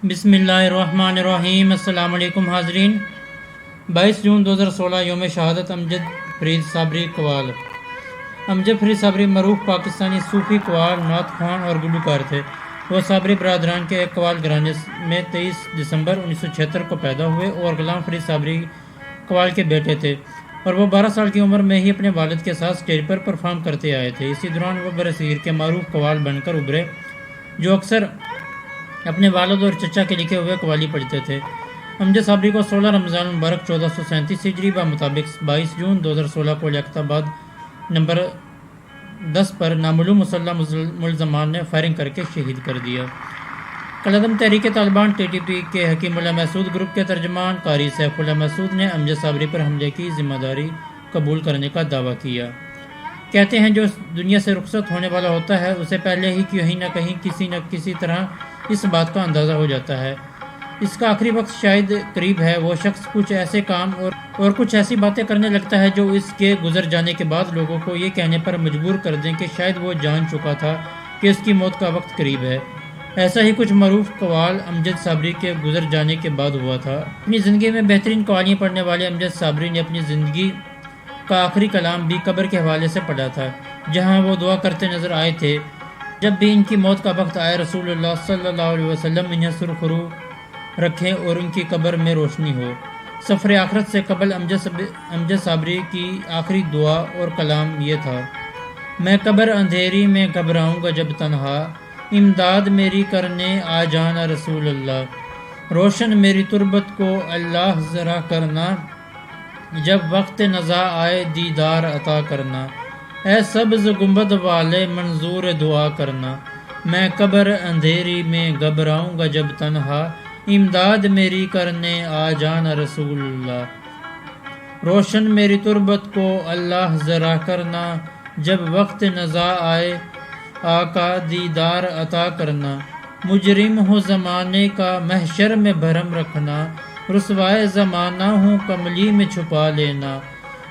बिस्मिल्लाहिर्रहमानिर्रहीम। अस्सलाम वालेकुम हाज़रीन। 22 जून 2016 यौम शहादत अमजद फरीद साबरी कवाल। अमजद फरीद साबरी मरूफ पाकिस्तानी सूफ़ी कवाल, नात ख़्वान और गुलकार थे। वो साबरी बरदरान के एक कवाल घराने में 23 दिसंबर 1976 को पैदा हुए और गुलाम फरीद साबरी कवाल के बेटे थे, और वो 12 साल की उम्र में ही अपने वालिद के साथ स्टेज पर परफॉर्म करते आए थे। इसी दौरान वो बरसीर के मारूफ कवाल बनकर उभरे, जो अक्सर अपने वालिद और चचा के लिखे हुए कवाली पढ़ते थे। अमजद साबरी को 16 रमज़ान मुबारक 1437 हिजरी व मुताबिक 22 जून 2016 को लियाकताबाद नंबर 10 पर नामालूम मुसल्लह मुलज़मान ने फायरिंग करके शहीद कर दिया। कलदम तहरीक तालिबान TTP के हकीमुल्लाह महसूद ग्रुप के तर्जमान कारी सैफुल्लाह महसूद ने अमजद साबरी पर हमले की जिम्मेदारी कबूल करने का दावा किया। कहते हैं, जो दुनिया से रुखसत होने वाला होता है उसे पहले ही कहीं न किसी तरह इस बात का अंदाज़ा हो जाता है। इसका आखिरी वक्त शायद करीब है। वो शख्स कुछ ऐसे काम और कुछ ऐसी बातें करने लगता है जो इसके गुजर जाने के बाद लोगों को ये कहने पर मजबूर कर दें कि शायद वो जान चुका था कि उसकी मौत का वक्त करीब है। ऐसा ही कुछ मरूफ कवाल अमजद साबरी के गुजर जाने के बाद हुआ था। अपनी ज़िंदगी में बेहतरीन कवालियाँ पढ़ने वाले अमजद साबरी ने अपनी ज़िंदगी का आखिरी कलाम भी कब्र के हवाले से पढ़ा था, जहाँ वो दुआ करते नजर आए थे, जब भी इनकी मौत का वक्त आए रसूलुल्लाह सल्लल्लाहु अलैहि वसल्लम इन्हें सुरखरू रखें और उनकी कब्र में रोशनी हो। सफ़र आखरत से कबल अमजद साबरी की आखिरी दुआ और कलाम ये था: मैं कब्र अंधेरी में घबराऊंगा जब तन्हा, इमदाद मेरी करने आ जाना रसूलल्लाह, रोशन मेरी तुरबत को अल्लाह ज़रा करना, जब वक्त नज़ा आए दीदार अता करना, ऐ सब्ज़ गुंबद वाले मंजूर दुआ करना, मैं कब्र अंधेरी में घबराऊंगा जब तन्हा, इमदाद मेरी करने आ जाना रसूलुल्लाह, रोशन मेरी तुरबत को अल्लाह ज़रा करना, जब वक्त नज़ा आए आका दीदार अता करना, मुजरिम हो ज़माने का महशर में भरम रखना, रुसवाए ज़माना हूँ कमली में छुपा लेना,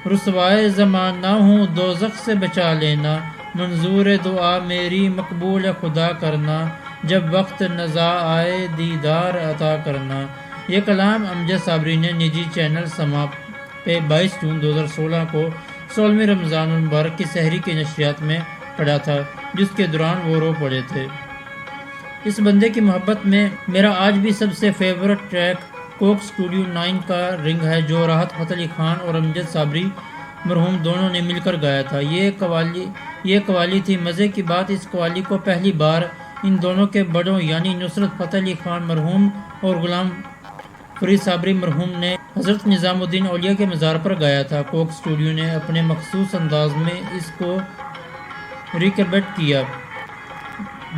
रुसवाए ज़माना हूँ दोज़ख से बचा लेना, मंजूर दुआ मेरी मकबूल खुदा करना, जब वक्त नज़ा आए दीदार अता करना। ये कलाम अमजद साबरी ने निजी चैनल समा पे 22 जून 2016 को 16वीं रमज़ान मुबारक की सहरी की नशरियात में पढ़ा था, जिसके दौरान वो रो पड़े थे। इस बंदे की मोहब्बत में मेरा आज भी सबसे फेवरेट ट्रैक कोक स्टूडियो 9 का रिंग है, जो राहत फ़तेह अली खान और अमजद साबरी मरहूम दोनों ने मिलकर गाया था। ये कवाली थी। मज़े की बात, इस कवाली को पहली बार इन दोनों के बड़ों यानी नुसरत फ़तेह अली खान मरहूम और गुलाम फरीद साबरी मरहूम ने हज़रत निज़ामुद्दीन औलिया के मज़ार पर गाया था। कोक स्टूडियो ने अपने मखसूस अंदाज में इसको रिकॉर्ड किया।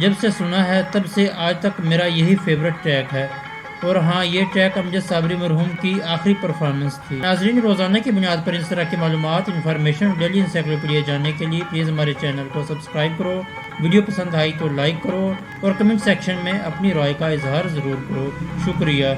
जब से सुना है तब से आज तक मेरा यही फेवरेट ट्रैक है। और हाँ, ये ट्रैक अमजद साबरी मरहूम की आखिरी परफॉर्मेंस थी। नाज़रीन, रोज़ाना की बुनियाद पर इस तरह की मालूमात, इन्फॉर्मेशन, डेली इंसाइक्लोपीडिया जानने के लिए प्लीज़ हमारे चैनल को सब्सक्राइब करो। वीडियो पसंद आई तो लाइक करो और कमेंट सेक्शन में अपनी राय का इजहार ज़रूर करो। शुक्रिया।